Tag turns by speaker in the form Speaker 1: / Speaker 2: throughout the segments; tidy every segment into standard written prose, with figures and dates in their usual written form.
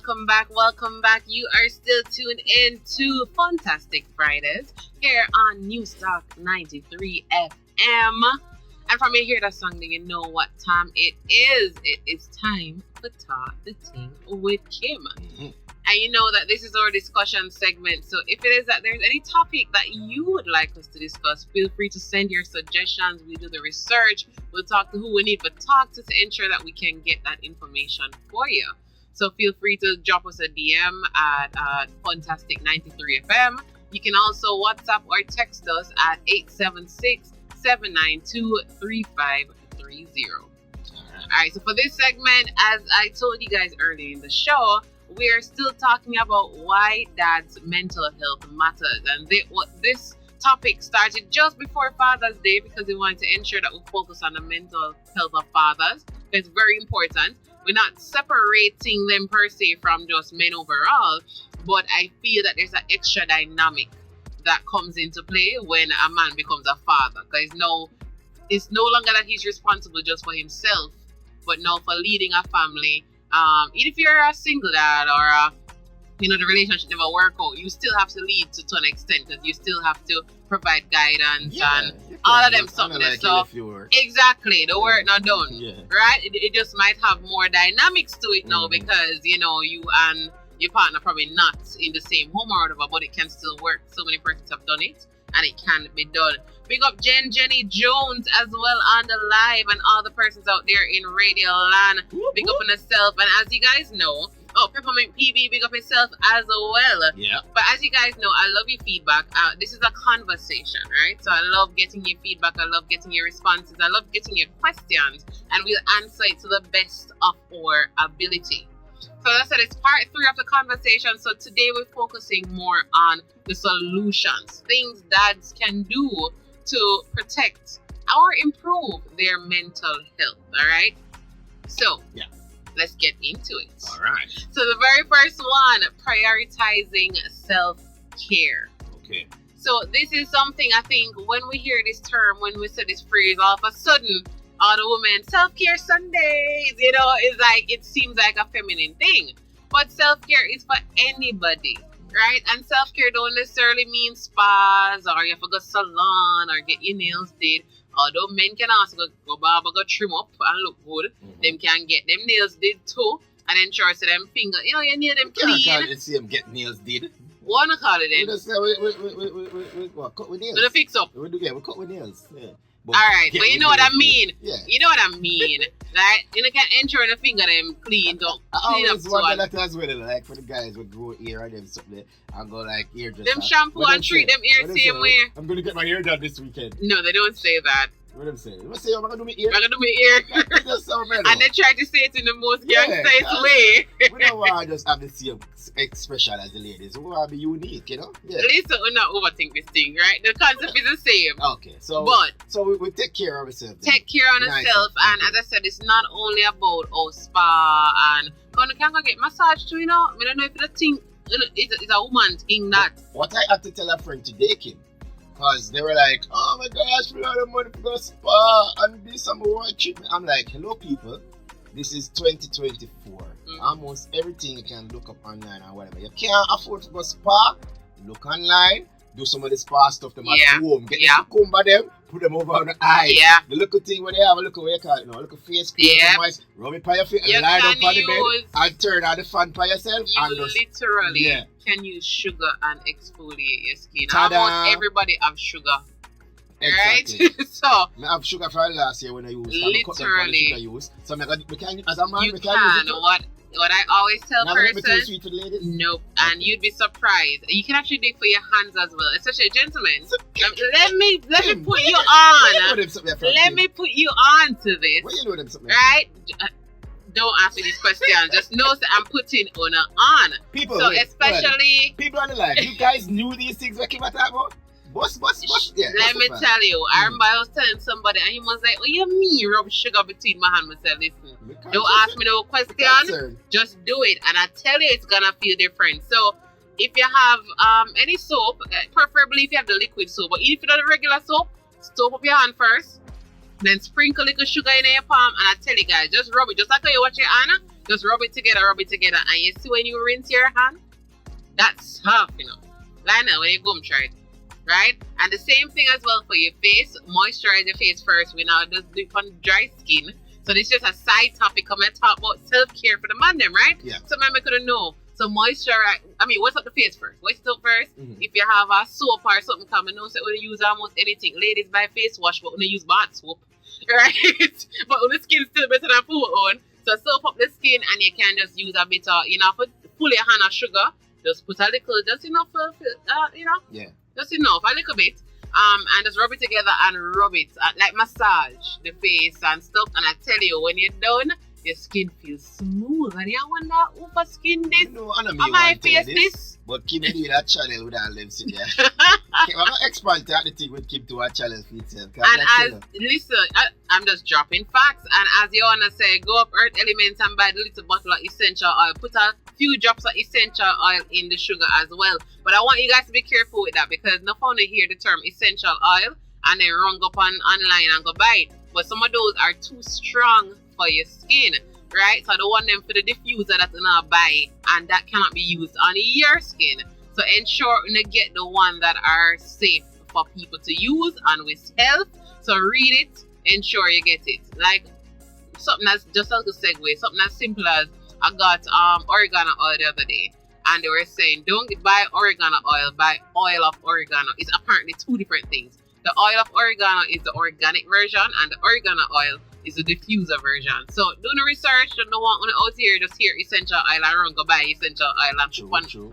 Speaker 1: welcome back. You are still tuned in to Funtastic Fridays here on Newstalk 93 FM. And from here, that song, then you know what time it is. It is time for Talk the Ting with Kim. And you know that this is our discussion segment. So if it is that there's any topic that you would like us to discuss, feel free to send your suggestions. We do the research. We'll talk to who we need to talk to ensure that we can get that information for you. So feel free to drop us a DM at Funtastic 93 FM. You can also WhatsApp or text us at 876-792-3530. Alright, so for this segment, as I told you guys earlier in the show, we are still talking about why dad's mental health matters. And this topic started just before Father's Day because we wanted to ensure that we focus on the mental health of fathers. It's very important. We're not separating them per se from just men overall, but I feel that there's an extra dynamic that comes into play when a man becomes a father. Because it's no longer that he's responsible just for himself, but now for leading a family. Even if you're a single dad or the relationship never work out, you still have to lead to an extent because you still have to provide guidance and all of them something.
Speaker 2: Like
Speaker 1: so exactly, the work not done. Right? It just might have more dynamics to it now because you and your partner probably not in the same home or whatever, but it can still work. So many persons have done it and it can be done. Big up Jenny Jones as well on the live and all the persons out there in Radio Land. Big up on yourself. And as you guys know, Peppermint PB, big up yourself as well.
Speaker 2: Yeah.
Speaker 1: But as you guys know, I love your feedback. This is a conversation, right? So I love getting your feedback. I love getting your responses. I love getting your questions. And we'll answer it to the best of our ability. So as I said, it's part 3 of the conversation. So today we're focusing more on the solutions, things dads can do to protect or improve their mental health. All right. So let's get into it.
Speaker 2: All right.
Speaker 1: So the very first one, prioritizing self-care.
Speaker 2: Okay.
Speaker 1: So this is something I think when we hear this term, when we say this phrase, all of a sudden, all the women, self-care Sundays, it's like, it seems like a feminine thing. But self-care is for anybody, right? And self-care don't necessarily mean spas or you have to go salon or get your nails did. Although men can also go barber, go trim up and look good. Them can get them nails did too. And ensure so them finger, you nail them clean.
Speaker 2: You can't see them get nails did.
Speaker 1: Wanna call it then?
Speaker 2: We cut with nails.
Speaker 1: Do the fix up?
Speaker 2: We cut with nails. Yeah.
Speaker 1: Alright, but you know what I mean.
Speaker 2: Yeah.
Speaker 1: You know what I mean. Right? You can ensure the finger them clean up.
Speaker 2: I always wonder that as well, like for the guys who grow hair and them something and go like ear just.
Speaker 1: Them shampoo and treat them ear same way.
Speaker 2: I'm gonna get my hair done this weekend.
Speaker 1: No, they don't say that.
Speaker 2: What them say? What say? I'm gonna do my ear.
Speaker 1: I'm gonna do my ear. And they try to say it in the most gangster way.
Speaker 2: We don't want to just have the same expression as the ladies. We want to be unique, Yeah.
Speaker 1: Listen, we not overthink this thing, right? The concept is the same.
Speaker 2: Okay, so we take care of ourselves.
Speaker 1: Take care of ourselves, and as I said, it's not only about spa and can go get massage too. I don't know if the thing it's a woman thing that.
Speaker 2: What I had to tell a friend today, Kim. Because they were like, oh my gosh, we have money for the spa and this and more treatment. I'm like, hello people, this is 2024. Almost everything you can look up online or whatever. You can't afford to go spa, look online, do some of the spa stuff them at home. Get the cucumber them, put them over on the eyes. The little thing where they have, a little way you call it, a little face cream, rub it by your face, and lie down on the bed, and turn on the fan by yourself.
Speaker 1: You
Speaker 2: and just,
Speaker 1: literally can use sugar and exfoliate your skin.
Speaker 2: Ta-da.
Speaker 1: Almost everybody have sugar.
Speaker 2: Exactly.
Speaker 1: Right? So
Speaker 2: I have sugar for last year when I used
Speaker 1: literally.
Speaker 2: So we can, as a man,
Speaker 1: you
Speaker 2: we can use it.
Speaker 1: What I always tell persons,
Speaker 2: ladies?
Speaker 1: nope, and you'd be surprised. You can actually do it for your hands as well, especially gentlemen. Let me put you on. Let me put you on to this.
Speaker 2: What you know them something?
Speaker 1: Right? Don't ask me this question. Just know that I'm putting on.
Speaker 2: People,
Speaker 1: so especially
Speaker 2: people on the line. You guys knew these things we're talking about? Boss. Yeah,
Speaker 1: let me tell you, I remember I was telling somebody and he was like, what you mean rub sugar between my hands? I said, listen, don't ask me no question, just do it. And I tell you, it's gonna feel different. So if you have any soap, preferably if you have the liquid soap, but if you don't have the regular soap, soap up your hand first, then sprinkle a little sugar in your palm, and I tell you guys, just rub it, just like how you watch your hand. Just rub it together, and you see when you rinse your hand, that's half enough. Like now, when you gum try it, right? And the same thing as well for your face. Moisturize your face first. We now just do it on dry skin. So this is just a side topic. Come and talk about self-care for the man, them, right?
Speaker 2: Yeah.
Speaker 1: So man, I couldn't know. So moisturize. I mean, what's up the face first? What's up first?
Speaker 2: Mm-hmm.
Speaker 1: If you have a soap or something, come and know. So when you use almost anything, ladies buy face wash, but when you use bath soap, right? But when the skin still better than food on. So soap up the skin, and you can just use a bit of, full your hand of sugar. Just put a little, just enough,
Speaker 2: Yeah.
Speaker 1: Just enough, a little bit. And just rub it together and rub it like massage the face and stuff. And I tell you, when you're done, your skin feels smooth. And you wonder, who for skin this? Am I face this?
Speaker 2: But Kimmie do that channel with all them sitting there. I'm an expert at the thing with Kim to our channel for itself.
Speaker 1: And listen, I'm just dropping facts. And as you wanna say, go up Earth Elements and buy the little bottle of essential oil. Put a few drops of essential oil in the sugar as well. But I want you guys to be careful with that, because no fun to hear the term essential oil and then run up online and go buy it. But some of those are too strong for your skin, right? So I don't want them for the diffuser that you not buy, and that cannot be used on your skin. So ensure you get the one that are safe for people to use and with health. So read it, ensure you get it. Like something that's just like a segue, something as simple as I got oregano oil the other day, and they were saying don't buy oregano oil, buy oil of oregano. It's apparently two different things. The oil of oregano is the organic version, and the oregano oil is the diffuser version. So do the research. Don't want on out here just hear essential oil and run go buy essential oil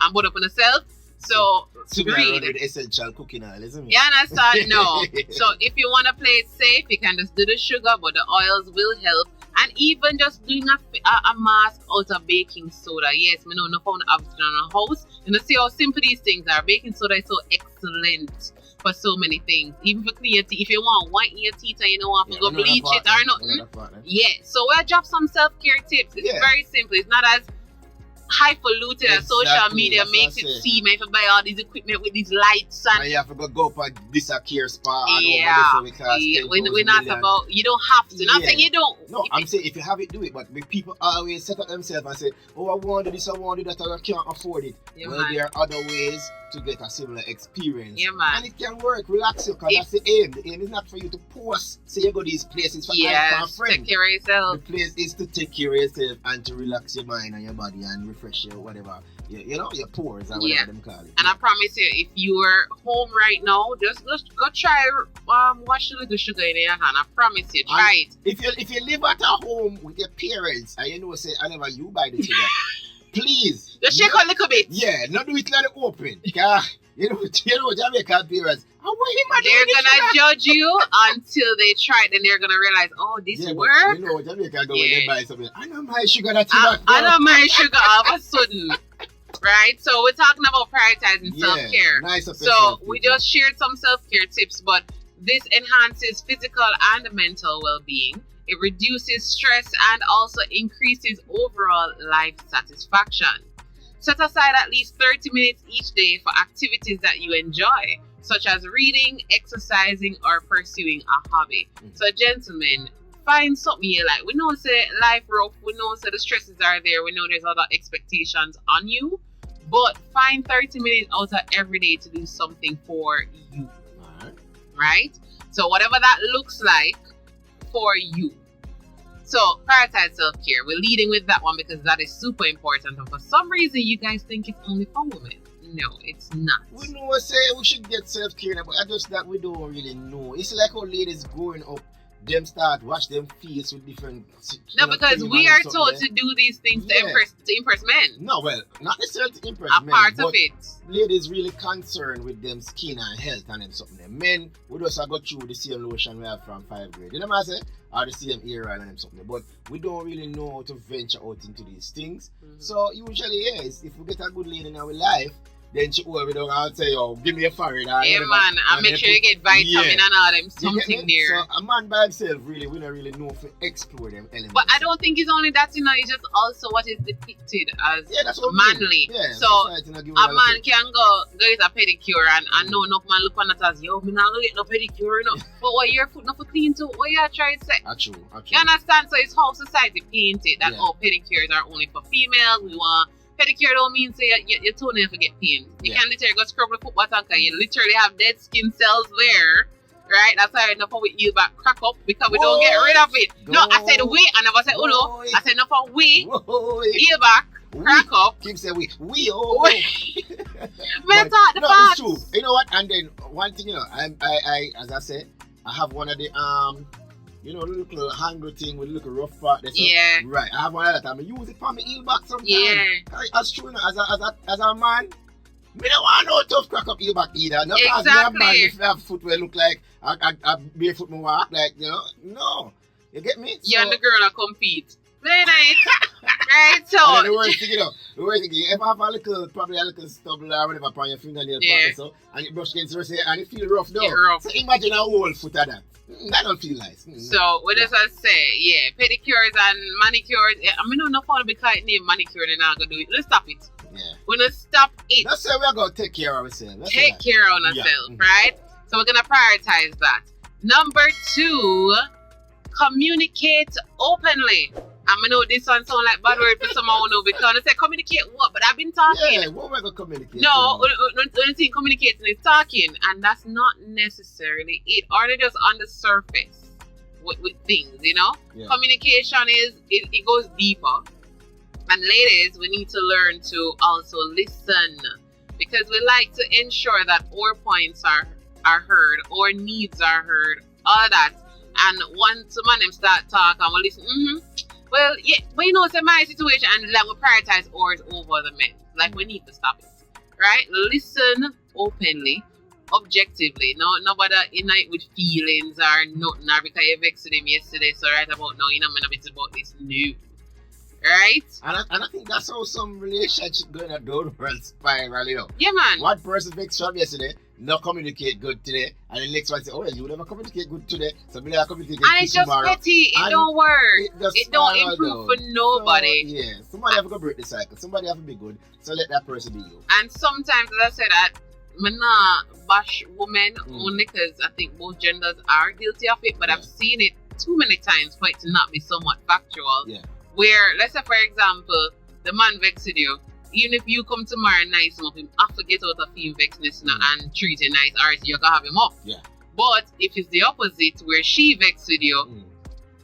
Speaker 1: and put up on yourself. So read
Speaker 2: with essential cooking oil, isn't it?
Speaker 1: Yeah, understand? No. So if you want to play it safe, you can just do the sugar, but the oils will help. And even just doing a mask out of baking soda. Yes, we know no phone option in our house. You know, see how simple these things are. Baking soda is so excellent for so many things. Even for clean your teeth. If you want white in your teeth and you don't want to go bleach it or nothing. Yeah. So we'll drop some self-care tips. It's very simple. It's not as highfalutin as social media makes it seem. If you buy all these equipment with these lights and
Speaker 2: you have to go up and this a care spa
Speaker 1: and over this we're not about, you don't have to. Not saying you don't.
Speaker 2: No, I'm saying if you have it, do it. But people always set up themselves and say, oh, I want to do this, I want to do that, I can't afford it. There are other ways to get a similar experience. And it can work. Relax you, because that's the aim. The aim is not for you to post, say you go to these places for friends.
Speaker 1: Take care of yourself.
Speaker 2: The place is to take care of yourself and to relax your mind and your body and refresh your whatever, your pores and whatever them call it.
Speaker 1: And I promise you, if you're home right now, just go try wash the little sugar in your hand. I promise you, try it.
Speaker 2: If you live at a home with your parents and say, I never you buy the sugar, please.
Speaker 1: Just shake a little bit.
Speaker 2: Yeah, not do it like open. Jamaican parents,
Speaker 1: they're gonna judge you until they try it, and they're gonna realize, oh, this works.
Speaker 2: Jamaican go when they buy something. I know my sugar that
Speaker 1: I know my sugar all of a sudden. Right? So we're talking about prioritizing self-care.
Speaker 2: Nice
Speaker 1: so we just shared some self-care tips, but this enhances physical and mental well-being. It reduces stress and also increases overall life satisfaction. Set aside at least 30 minutes each day for activities that you enjoy, such as reading, exercising, or pursuing a hobby. So, gentlemen, find something you like. We know say life rough, we know say the stresses are there, we know there's other expectations on you, but find 30 minutes out of every day to do something for you. Right? So, whatever that looks like for you. So, prioritize self-care. We're leading with that one because that is super important. And for some reason, you guys think it's only for women. No, it's not.
Speaker 2: We know say we should get self-care, but I just that we don't really know. It's like how ladies growing up, them start wash them face with different.
Speaker 1: Because we are told to do these things to impress men.
Speaker 2: No, well, not necessarily to impress men.
Speaker 1: A part of it.
Speaker 2: Ladies really concerned with them skin and health and them something. Men, we just go through the same lotion we have from 5th grade. You know what I say? Or the same ear oil and them something. But we don't really know how to venture out into these things. So usually, if we get a good lady in our life, then she over there and say, "Oh, give me a foreign."
Speaker 1: Yeah, man, and make sure you get vitamin and all them something there.
Speaker 2: So a man by himself, really, we don't really know if we explore them elements.
Speaker 1: But I don't think it's only that, you know. It's just also what is depicted as
Speaker 2: that's what
Speaker 1: manly.
Speaker 2: Yeah,
Speaker 1: so a man can go get a pedicure and no man look on that as, yo, me not gonna get no pedicure, no. But what your foot not for clean too? What you trying to say?
Speaker 2: True.
Speaker 1: You understand? So it's how society painted that pedicures are only for females. We want pedicure don't mean say your toenail for get pain. You can literally go scrub the foot button and you literally have dead skin cells there. Right? That's why enough of we heel back crack up because we don't get rid of it. No, I said we, I never said no. I said enough of we heel back, crack up.
Speaker 2: Keep saying we
Speaker 1: Let's talk the facts.
Speaker 2: It's true. You know what? And then one thing, you know, I as I said, I have one of the you know, the little handle thing with the little rough part.
Speaker 1: Yeah.
Speaker 2: Right. I have one of that. I use it for my heel back sometimes.
Speaker 1: Yeah.
Speaker 2: That's true. As a man, me don't want no tough crack up heel back either. No,
Speaker 1: exactly.
Speaker 2: Man, if you have footwear look like I barefoot me walk like, you know. No. You get me?
Speaker 1: You and the girl that compete. Very nice. Right, so.
Speaker 2: And then the worst thing, you know, you ever have probably a little stubble or whatever upon your fingernail part or so, and you brush against the and it feel rough though.
Speaker 1: Rough.
Speaker 2: So imagine a whole foot of that. That don't feel nice.
Speaker 1: So, what does I say? Pedicures and manicures. I mean, not fun because it name manicure and I'm going to do it. Let's stop it.
Speaker 2: Yeah.
Speaker 1: We're going to stop it.
Speaker 2: Let's say we're going to take care of ourselves.
Speaker 1: Take care of ourselves, right? So, we're going to prioritize that. Number 2, communicate openly. I know this one sound like bad word for someone who know because I say communicate what, but I've been talking.
Speaker 2: Yeah, what am I going to communicate?
Speaker 1: No, only thing communicating is talking, and that's not necessarily it. Or they just on the surface with things, you know? Yeah. Communication is, it goes deeper. And ladies, we need to learn to also listen because we like to ensure that our points are heard, our needs are heard, all that. And once a man them start talking, we listen, well, yeah, but you know, it's my situation, and like we prioritize ours over the men. Like we need to stop it, right? Listen openly, objectively. Nobody unite with feelings or nothing, or because you vexed them yesterday, so right about now, you know, I'm gonna be about this new, right?
Speaker 2: And I think that's how some relationship going a downward spiral, you know.
Speaker 1: Yeah, man.
Speaker 2: One person vexed from yesterday, not communicate good today, and the next one say, oh, you never communicate good today, so we never communicate good tomorrow. And it's just
Speaker 1: petty. It don't work. It don't improve for nobody.
Speaker 2: So, yeah, somebody have to break the cycle. Somebody have to be good, so let that person be you.
Speaker 1: And sometimes, as I said, I'm not bash women only because I think both genders are guilty of it, but I've seen it too many times for it to not be somewhat factual.
Speaker 2: Yeah.
Speaker 1: Where, let's say, for example, the man vexed you. Even if you come tomorrow and nice him up, him have to get out of him vexedness and treat him nice, or you can have him up.
Speaker 2: Yeah.
Speaker 1: But if it's the opposite, where she vexed you,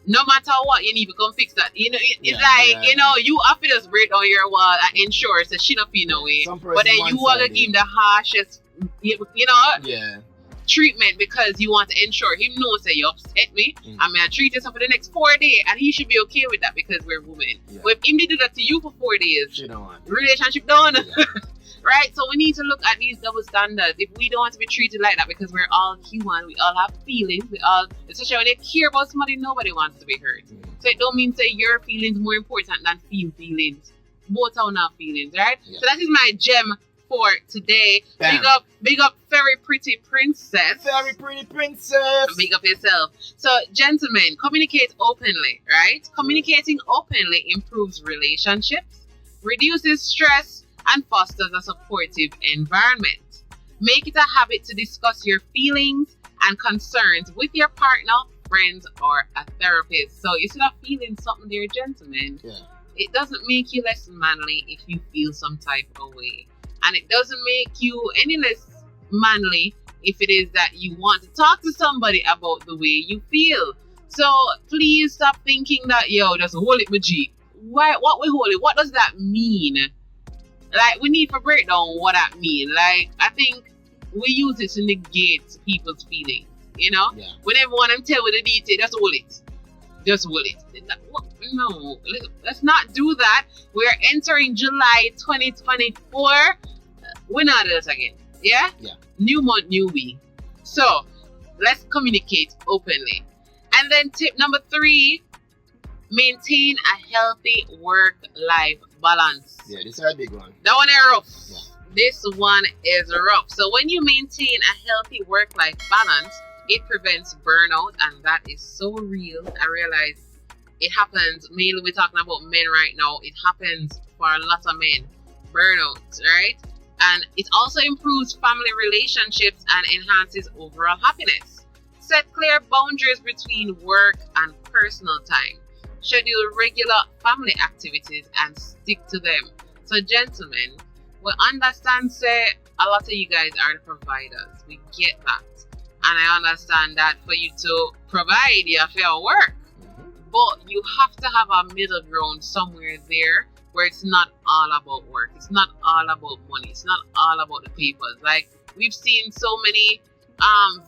Speaker 1: no matter what, you need to come fix that. You know, it's you know, you have to just break down your wall and ensure that she not feel no way. But then you want to give him the harshest, you know, treatment because you want to ensure him knows that you upset me. I'm going to treat yourself for the next 4 days, and he should be okay with that because we're women. Yeah. But if him did that to you for 4 days,
Speaker 2: she don't want
Speaker 1: relationship done. Yeah. Right? So we need to look at these double standards. If we don't want to be treated like that because we're all human, we all have feelings, especially when you care about somebody, nobody wants to be hurt. So it don't mean say your feelings more important than feelings. Both are not feelings, right? Yeah. So that is my gem for today. Bam. Big up very pretty princess.
Speaker 2: Very pretty princess.
Speaker 1: Big up yourself. So gentlemen, communicate openly, right? Communicating openly improves relationships, reduces stress, and fosters a supportive environment. Make it a habit to discuss your feelings and concerns with your partner, friends, or a therapist. So instead of feeling something there, gentlemen, it doesn't make you less manly if you feel some type of way. And it doesn't make you any less manly if it is that you want to talk to somebody about the way you feel. So please stop thinking that, just hold it, my G. Why? What we hold it? What does that mean? Like, we need to break down what that mean. Like, I think we use it to negate people's feelings, you know? Yeah. Whenever one of them tell you the detail, just hold it. Just hold it. No, let's not do that. We're entering July 2024. We're not doing this again. Yeah?
Speaker 2: Yeah.
Speaker 1: New month, new we. So, let's communicate openly. And then tip number 3, maintain a healthy work-life balance.
Speaker 2: Yeah, this is a big one.
Speaker 1: That one is rough. Yeah. This one is rough. So when you maintain a healthy work-life balance, it prevents burnout, and that is so real. I realize it happens, mainly we're talking about men right now. It happens for a lot of men. Burnout, right? And it also improves family relationships and enhances overall happiness. Set clear boundaries between work and personal time. Schedule regular family activities and stick to them. So gentlemen, we understand, say, a lot of you guys are the providers. We get that. And I understand that for you to provide, you have to work. But you have to have a middle ground somewhere there where it's not all about work. It's not all about money. It's not all about the papers. Like, we've seen so many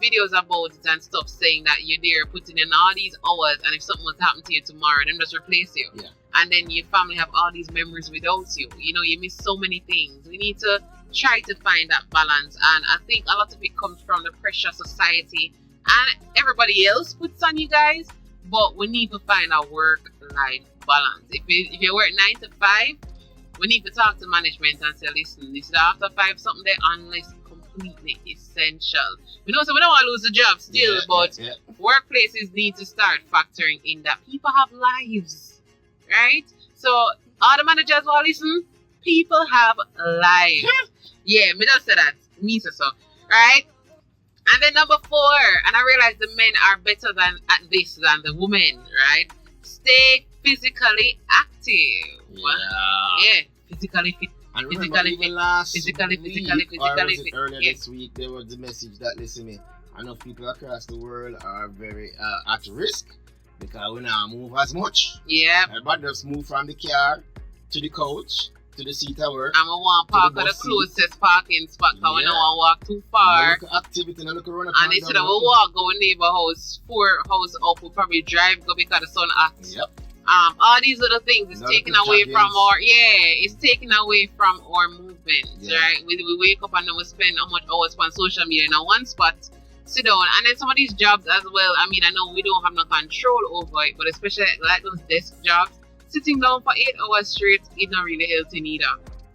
Speaker 1: videos about it and stuff saying that you're there putting in all these hours, and if something was to happen to you tomorrow, then just replace you.
Speaker 2: Yeah.
Speaker 1: And then your family have all these memories without you. You know, you miss so many things. We need to try to find that balance. And I think a lot of it comes from the pressure society and everybody else puts on you guys. But we need to find a work-life balance. If you work 9 to 5, we need to talk to management and say, listen, this is after 5 something there unless completely essential. We know, so we don't want to lose the job still, but workplaces need to start factoring in that people have lives, right? So all the managers will listen, people have lives. Yeah, me just say that. Me say so, right? And then number 4, and I realize the men are better at this than the women, right? Stay physically active. Yeah, physically fit.
Speaker 2: And
Speaker 1: physically
Speaker 2: remember, even
Speaker 1: fit.
Speaker 2: last
Speaker 1: Physically
Speaker 2: week, earlier this week, there was the message that, listen me, enough people across the world are very at risk because we now move as much.
Speaker 1: Yeah.
Speaker 2: Everybody just move from the car to the couch to the seat at work.
Speaker 1: And we want to park at the closest parking spot because we don't want to walk too far.
Speaker 2: Look at activity, look around.
Speaker 1: And instead of we walk, go in neighbor house, 4 house up, we probably drive go because the sun hot.
Speaker 2: Yep.
Speaker 1: All these little things is taken away from our it's taken away from our movement, right? We wake up and then we spend how much hours on social media in one spot, sit down, and then some of these jobs as well. I mean, I know we don't have no control over it, but especially like those desk jobs, sitting down for 8 hours straight is not really healthy neither.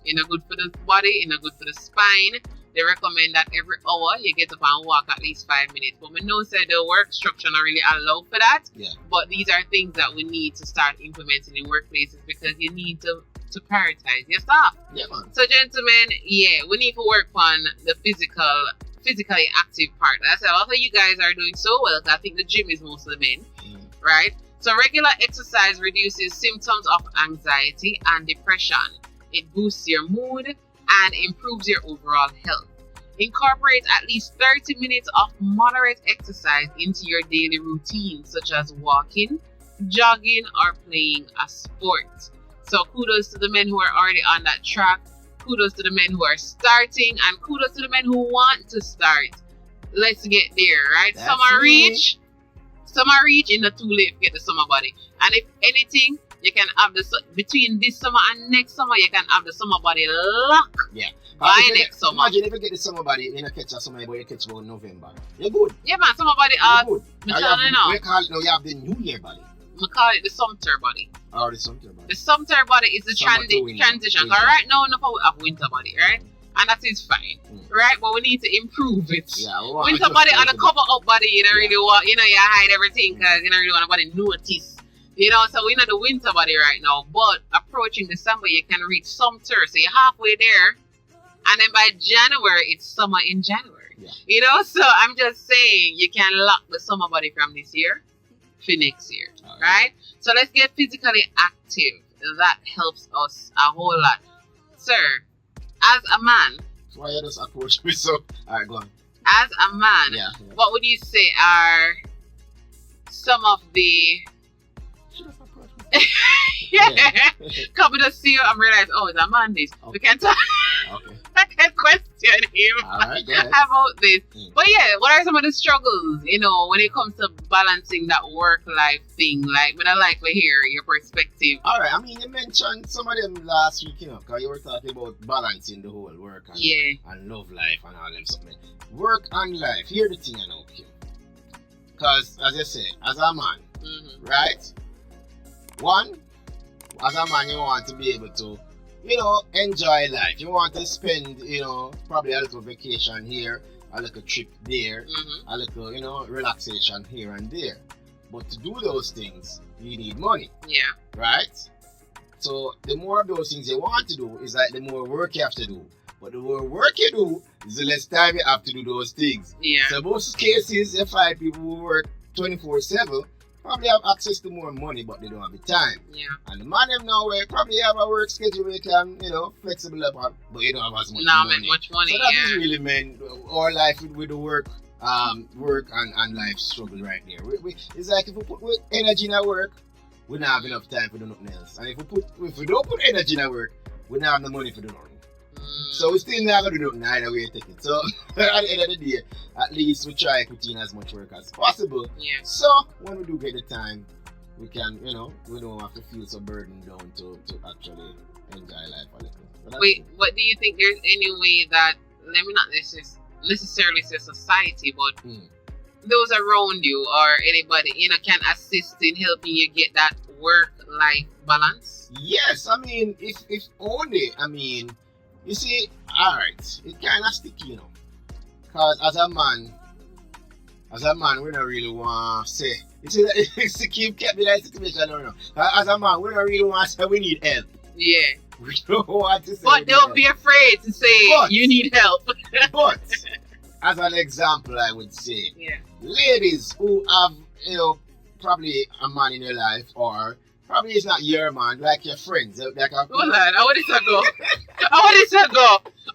Speaker 1: It's not good for the body, it's not good for the spine. They recommend that every hour you get up and walk at least 5 minutes. But we know that the work structure not really allow for that. Yeah. But these are things that we need to start implementing in workplaces because you need to prioritize your staff.
Speaker 2: Yeah, man.
Speaker 1: So gentlemen, we need to work on the physically active part. That's a lot of you guys are doing so well. I think the gym is most of the men, right? So regular exercise reduces symptoms of anxiety and depression. It boosts your mood and improves your overall health. Incorporate at least 30 minutes of moderate exercise into your daily routine, such as walking, jogging, or playing a sport. So kudos to the men who are already on that track. Kudos to the men who are starting, and kudos to the men who want to start. Let's get there, right? Some are reach in the too late to get the summer body. And if anything, you can have between this summer and next summer, you can have the summer body lock. Yeah. By next summer.
Speaker 2: Imagine if you get the summer body, you don't catch a summer, but you catch about November. You're good.
Speaker 1: Yeah, man, summer body.
Speaker 2: We call it now, you have the New Year body.
Speaker 1: We call it the sumter body.
Speaker 2: Oh, the sumter body.
Speaker 1: The sumter body is the transition. All right, now enough we have winter body, right? And that is fine, right? But we need to improve it. Yeah, winter body and a cover up body, you don't really want, you hide everything because you don't really want nobody notice. So we're in the winter body right now, but approaching December, you can reach sumter. So you're halfway there. And then by January, it's summer in January. Yeah. So I'm just saying you can lock the summer body from this year for next year, right? So let's get physically active. That helps us a whole lot. Sir, as a man.
Speaker 2: Why you just approach me so? All right, go on.
Speaker 1: As a man, what would you say are some of the... Come with us here and realize, it's a man this. Okay. We can talk. Okay. I can question him about this. But what are some of the struggles, when it comes to balancing that work-life thing? Like, when I like to hear your perspective.
Speaker 2: All right, I mean, you mentioned some of them last week, because you were talking about balancing the whole work and love life and all them something. Work and life, here's the thing I know, Kim. Because, as I said, as a man, right? One, as a man, you want to be able to enjoy life. You want to spend, probably a little vacation here, a little trip there, a little, relaxation here and there. But to do those things, you need money.
Speaker 1: Yeah.
Speaker 2: Right? So the more of those things you want to do is like the more work you have to do. But the more work you do, is the less time you have to do those things.
Speaker 1: Yeah.
Speaker 2: So most cases, you find people who work 24/7 probably have access to more money, but they don't have the time.
Speaker 1: Yeah.
Speaker 2: And the man them now probably have a work schedule where you can, flexible about, but you don't have as much money.
Speaker 1: Much money.
Speaker 2: So that is really meant our life with the work and life struggle right there. It's like if we put energy in our work, we don't have enough time for do nothing else. And if we don't put energy in our work, we don't have the money for do nothing. So we still not gonna do nothing either way you take it. So at the end of the day, at least we try to put in as much work as possible.
Speaker 1: Yeah.
Speaker 2: So when we do get the time, we can, we don't have to feel so burdened down to actually enjoy life a little. So
Speaker 1: wait, what do you think there's any way that, let me not necessarily say society, but those around you or anybody, can assist in helping you get that work-life balance?
Speaker 2: Yes, I mean, if only, you see, alright, it kind of sticky, because as a man, we don't really want to say, you see, it's to keep me that situation, I don't know. As a man, we don't really want to say we need help.
Speaker 1: Yeah.
Speaker 2: We don't want to say
Speaker 1: but don't be afraid to say you need help.
Speaker 2: But, as an example, I would say,
Speaker 1: yeah,
Speaker 2: ladies who have, probably a man in your life, or probably it's not your man, like your friends. Like
Speaker 1: hold on, how would this go?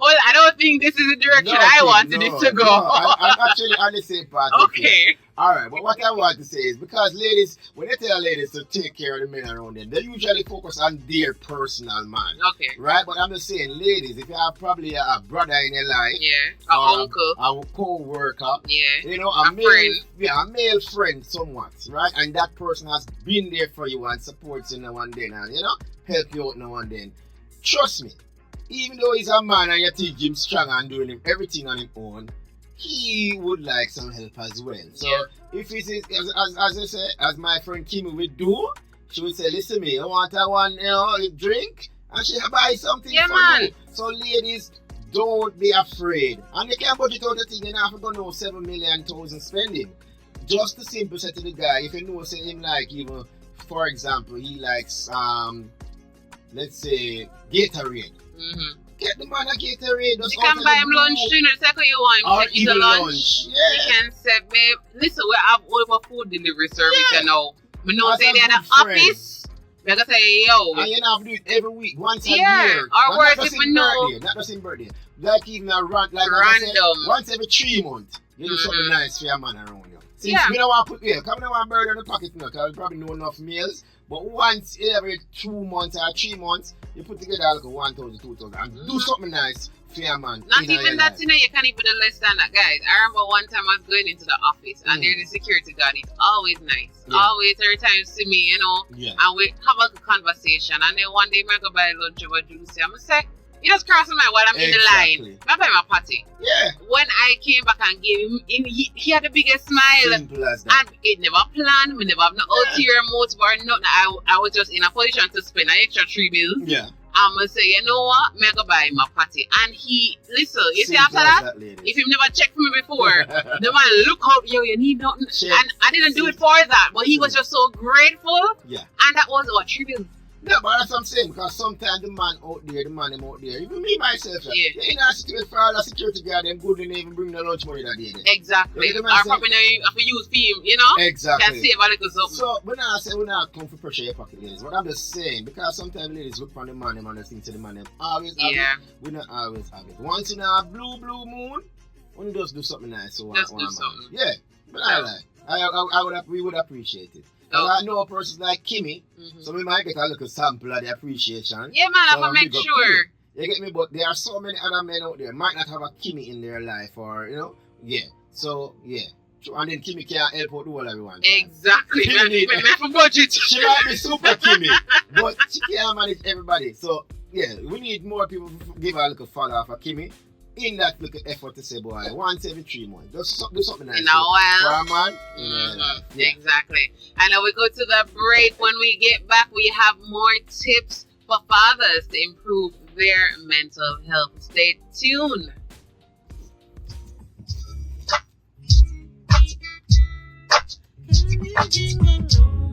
Speaker 1: Well, I don't think this is the direction I wanted it to go.
Speaker 2: No, I'm actually on the same path.
Speaker 1: Okay.
Speaker 2: Alright, but what I want to say is, because ladies, when they tell ladies to take care of the men around them, they usually focus on their personal man.
Speaker 1: Okay.
Speaker 2: Right? But I'm just saying, ladies, if you have probably a brother in your life,
Speaker 1: yeah, an uncle,
Speaker 2: a co-worker,
Speaker 1: yeah,
Speaker 2: a male friend somewhat, right? And that person has been there for you and supports you now and then, and help you out now and then. Trust me, even though he's a man and you think him strong and doing everything on his own, he would like some help as well. So if it is, as I say, as my friend Kimmie would do, she would say, listen me, I want one drink, and she'll buy something for you. So ladies, don't be afraid. And you can't budget out the thing, you don't have to go 7 million spending. Just the simple say to the guy, if you know say him like even, for example, he likes let's say Gatorade. Get the man a Gatorade.
Speaker 1: You can buy him lunch too, the second you want him
Speaker 2: or
Speaker 1: to eat a lunch.
Speaker 2: Yeah.
Speaker 1: You can say, babe, listen, we have over food delivery service now. We know say they're in the office. We're gonna say, yo.
Speaker 2: And you have to do it every week, once a year.
Speaker 1: Or worse if we know.
Speaker 2: Not just in birthday. Like even a random. Once every 3 months, you do something nice for your man around you. Since we don't want to put come on bird on the pocket now, because we probably know enough meals. But once every 2 months or 3 months, you put together like 1,000, 2,000 and do something nice for your man.
Speaker 1: Not even that, you can't even do less than that, guys. I remember one time I was going into the office and there's the security guard. He's always nice. Always, every time you see me, and we have a conversation. And then one day I go buy lunch over juice. I'm going to say, you just cross my while I'm in the line. I buy my party.
Speaker 2: Yeah.
Speaker 1: When I came back and gave him, he had the biggest smile.
Speaker 2: Simple as that.
Speaker 1: And it never planned. We never have no ulterior motive or nothing. I was just in a position to spend an extra 3 bills.
Speaker 2: Yeah.
Speaker 1: I'm going to say, you know what? I'm going to buy him a party. And he, listen, you see after that, if he never checked for me before, the man look out, yo, you need nothing. And I didn't do it for that. But he was just so grateful.
Speaker 2: Yeah.
Speaker 1: And that was what, 3 bills.
Speaker 2: Yeah, but that's what I'm saying, because sometimes the man out there, even me myself, in a situation for all the security guard, them good, they even bring the lunch money that day.
Speaker 1: Exactly. Or probably have to use film,
Speaker 2: Exactly.
Speaker 1: Can save a little something.
Speaker 2: So, when I say we're not come for pressure your pocket, ladies, what I'm just saying, because sometimes ladies look for the man, them and they think to the man, them always have it. We not always have it. Once in a blue moon, we just do something nice. So
Speaker 1: just do something.
Speaker 2: Yeah, but we would appreciate it. I know a person like Kimmie, so we might get a little sample of the appreciation.
Speaker 1: Yeah, man, I have to make sure.
Speaker 2: You get me? But there are so many other men out there might not have a Kimmie in their life, or So and then Kimmie can't help out the whole everyone.
Speaker 1: Exactly. Man, budget.
Speaker 2: She might be super Kimmie, but she can't manage everybody. So we need more people to give her a little follow for Kimmie. In that little effort to say, boy, once every 3 months, just do something nice for a man.
Speaker 1: Exactly. And now we go to the break. When we get back, we have more tips for fathers to improve their mental health. Stay tuned. Can you